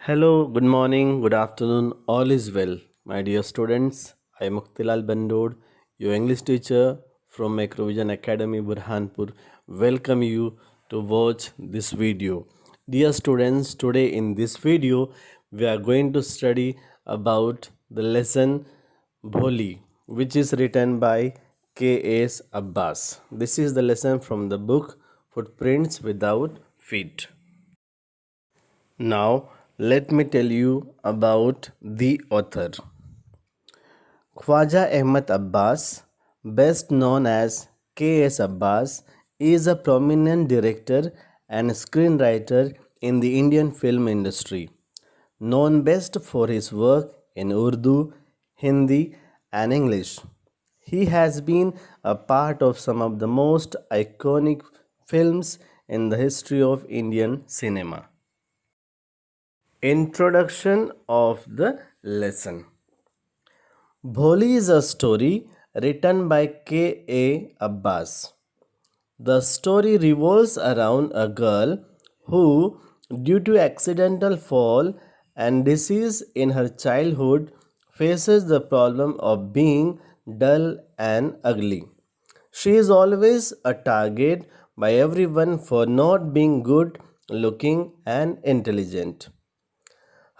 Hello, good morning, good afternoon, all is well. My dear students, I am Muktilal Bandod, your English teacher from Macrovision Academy, Burhanpur. Welcome you to watch this video. Dear students, today in this video, we are going to study about the lesson Bholi, which is written by K.S. Abbas. This is the lesson from the book Footprints Without Feet. Now, let me tell you about the author. Khwaja Ahmad Abbas, best known as K.S. Abbas, is a prominent director and screenwriter in the Indian film industry, known best for his work in Urdu, Hindi, and English. He has been a part of some of the most iconic films in the history of Indian cinema. Introduction of the lesson. Bholi is a story written by K.A. Abbas. The story revolves around a girl who, due to accidental fall and disease in her childhood, faces the problem of being dull and ugly. She is always a target by everyone for not being good looking and intelligent.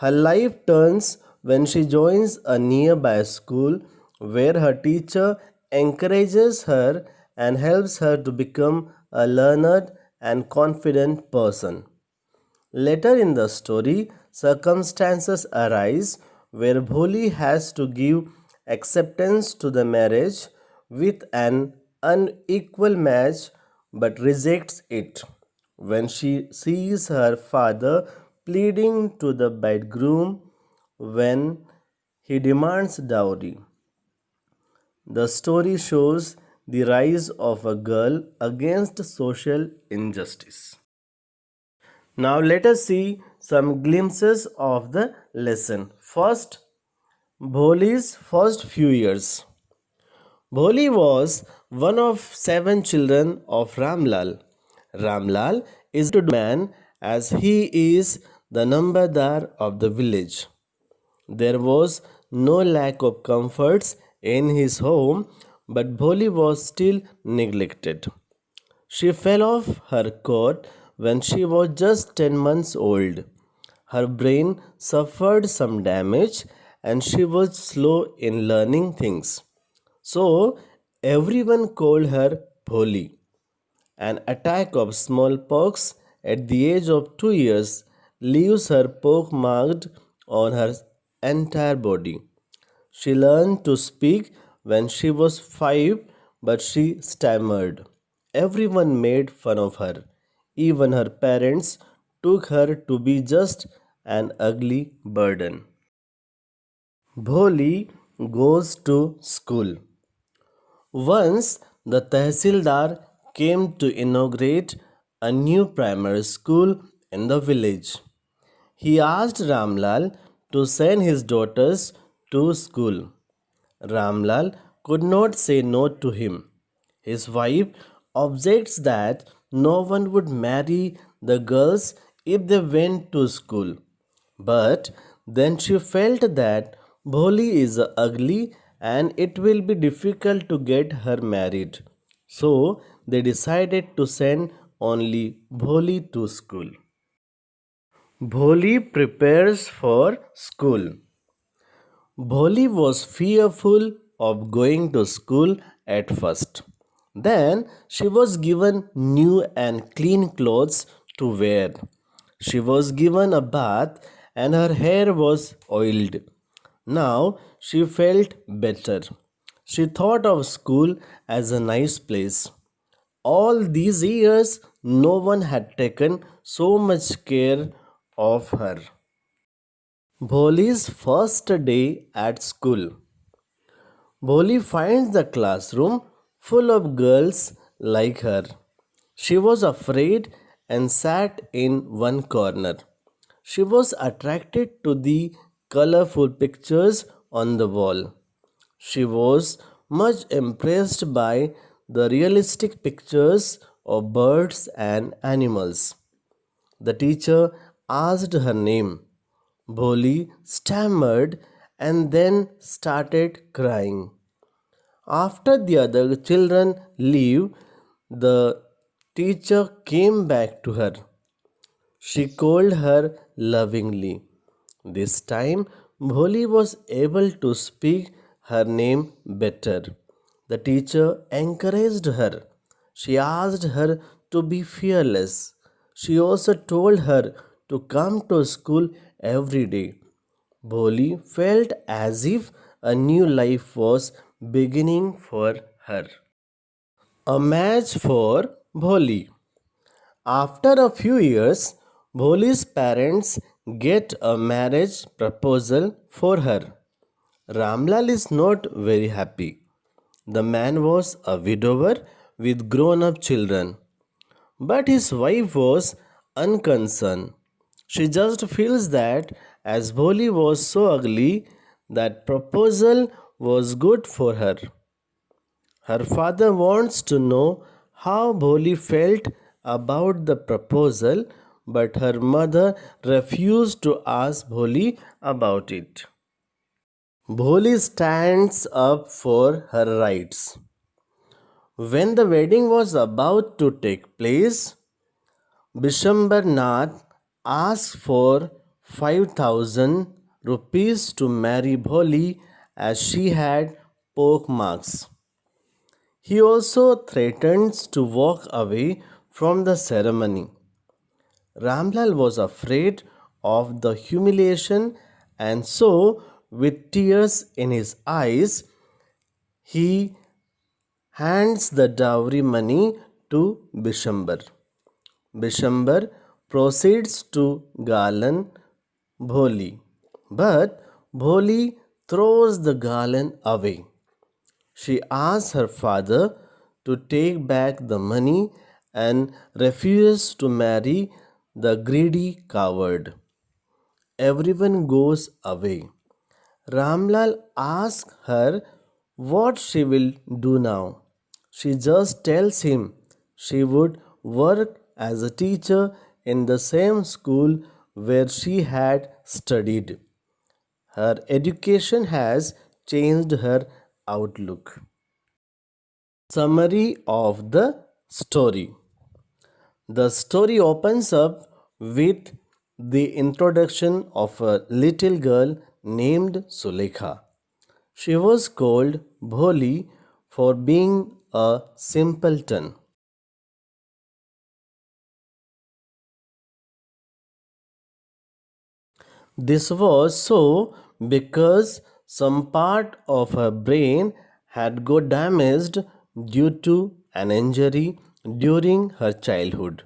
Her life turns when she joins a nearby school where her teacher encourages her and helps her to become a learned and confident person. Later in the story, circumstances arise where Bholi has to give acceptance to the marriage with an unequal match but rejects it when she sees her father pleading to the bridegroom when he demands dowry. The story shows the rise of a girl against social injustice. Now let us see some glimpses of the lesson. First, Bholi's first few years. Bholi was one of 7 children of Ramlal. Ramlal is a man as he is the nambardar of the village. There was no lack of comforts in his home, but Bholi was still neglected. She fell off her cot when she was just 10 months old. Her brain suffered some damage and she was slow in learning things. So everyone called her Bholi. An attack of smallpox at the age of 2 years leaves her pock-marked on her entire body. She learned to speak when she was 5, but she stammered. Everyone made fun of her. Even her parents took her to be just an ugly burden. Bholi goes to school. Once the Tehsildar came to inaugurate a new primary school in the village. He asked Ramlal to send his daughters to school. Ramlal could not say no to him. His wife objects that no one would marry the girls if they went to school. But then she felt that Bholi is ugly and it will be difficult to get her married. So they decided to send only Bholi to school. Bholi prepares for school. Bholi was fearful of going to school at first. Then she was given new and clean clothes to wear. She was given a bath and her hair was oiled. Now she felt better. She thought of school as a nice place. All these years, no one had taken so much care of her. Bholi's first day at school. Bholi finds the classroom full of girls like her. She was afraid and sat in one corner. She was attracted to the colorful pictures on the wall. She was much impressed by the realistic pictures of birds and animals. The teacher asked her name. Bholi stammered and then started crying. After the other children leave, the teacher came back to her. She called her lovingly. This time, Bholi was able to speak her name better. The teacher encouraged her. She asked her to be fearless. She also told her to come to school every day. Bholi felt as if a new life was beginning for her. A match for Bholi. After a few years, Bholi's parents get a marriage proposal for her. Ramlal is not very happy. The man was a widower with grown up children, but his wife was unconcerned. She just feels that as Bholi was so ugly, that proposal was good for her. Her father wants to know how Bholi felt about the proposal, but her mother refused to ask Bholi about it. Bholi stands up for her rights. When the wedding was about to take place, Bishambar Nath asked for 5,000 rupees to marry Bholi as she had pock marks. He also threatens to walk away from the ceremony. Ramlal was afraid of the humiliation, and so, with tears in his eyes, he hands the dowry money to Bishambar. Bishambar proceeds to garland Bholi, but Bholi throws the garland away. She asks her father to take back the money and refuses to marry the greedy coward. Everyone goes away. Ramlal asks her what she will do now. She just tells him she would work as a teacher in the same school where she had studied. Her education has changed her outlook. Summary of the story. The story opens up with the introduction of a little girl named Sulekha. She was called Bholi for being a simpleton. This was so because some part of her brain had got damaged due to an injury during her childhood.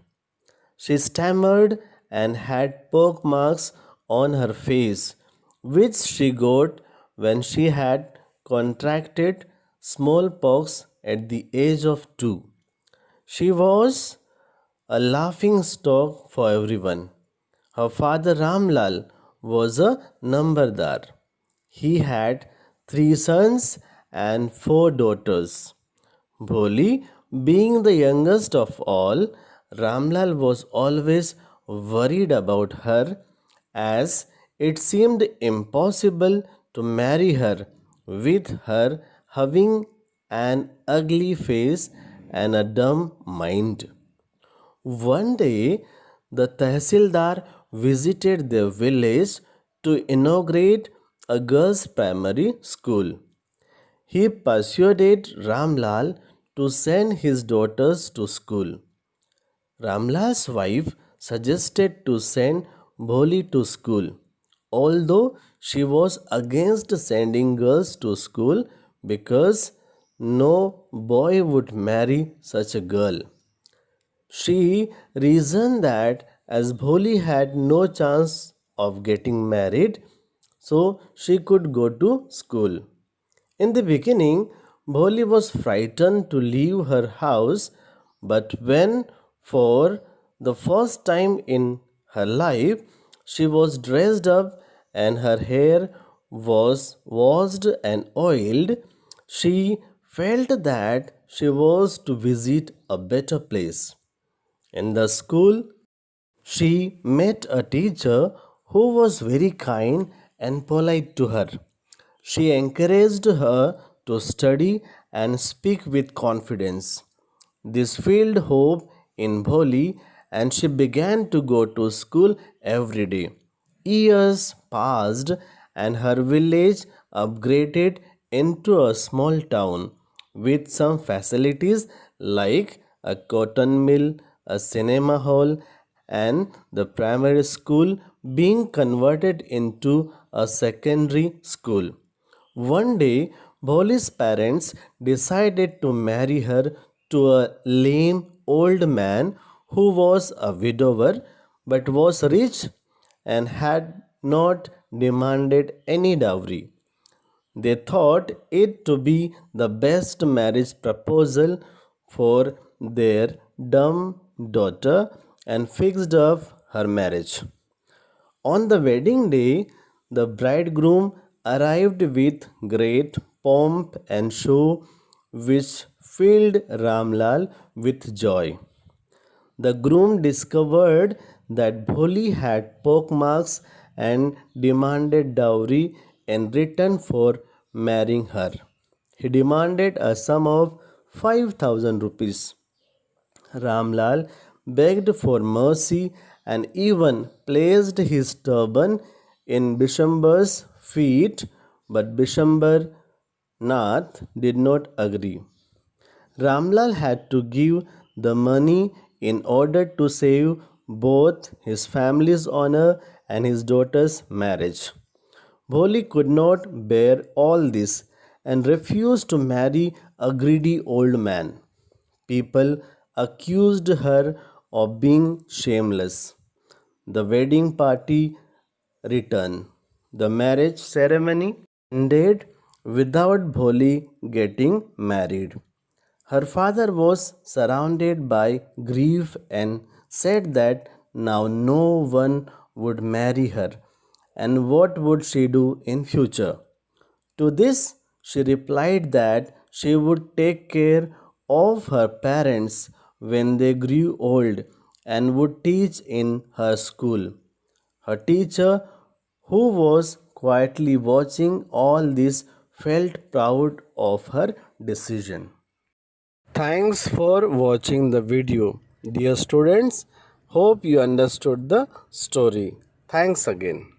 She stammered and had pock marks on her face, which she got when she had contracted smallpox at the age of 2. She was a laughing stock for everyone. Her father Ramlal was a Nambardar. He had 3 sons and 4 daughters. Bholi, being the youngest of all, Ramlal was always worried about her as it seemed impossible to marry her with her having an ugly face and a dumb mind. One day, the Tehsildar visited their village to inaugurate a girls' primary school. He persuaded Ramlal to send his daughters to school. Ramlal's wife suggested to send Bholi to school, although she was against sending girls to school because no boy would marry such a girl. She reasoned that as Bholi had no chance of getting married, so she could go to school. In the beginning, Bholi was frightened to leave her house, but when, for the first time in her life, she was dressed up and her hair was washed and oiled, she felt that she was to visit a better place. In the school, she met a teacher who was very kind and polite to her. She encouraged her to study and speak with confidence. This filled hope in Bholi, and she began to go to school every day. Years passed, and her village upgraded into a small town with some facilities like a cotton mill, a cinema hall, and the primary school being converted into a secondary school. One day, Boli's parents decided to marry her to a lame old man who was a widower but was rich and had not demanded any dowry. They thought it to be the best marriage proposal for their dumb daughter and fixed up her marriage. On the wedding day, the bridegroom arrived with great pomp and show, which filled Ramlal with joy. The groom discovered that Bholi had pockmarks and demanded dowry in return for marrying her. He demanded a sum of 5,000 rupees. Ramlal begged for mercy and even placed his turban in Bishambar's feet, but Bishambar Nath did not agree. Ramlal had to give the money in order to save both his family's honor and his daughter's marriage. Bholi could not bear all this and refused to marry a greedy old man. People accused her of being shameless. The wedding party returned. The marriage ceremony ended without Bholi getting married. Her father was surrounded by grief and said that now no one would marry her and what would she do in future. To this she replied that she would take care of her parents when they grew old and would teach in her school. Her teacher, who was quietly watching all this, felt proud of her decision. Thanks for watching the video. Dear students, hope you understood the story. Thanks again.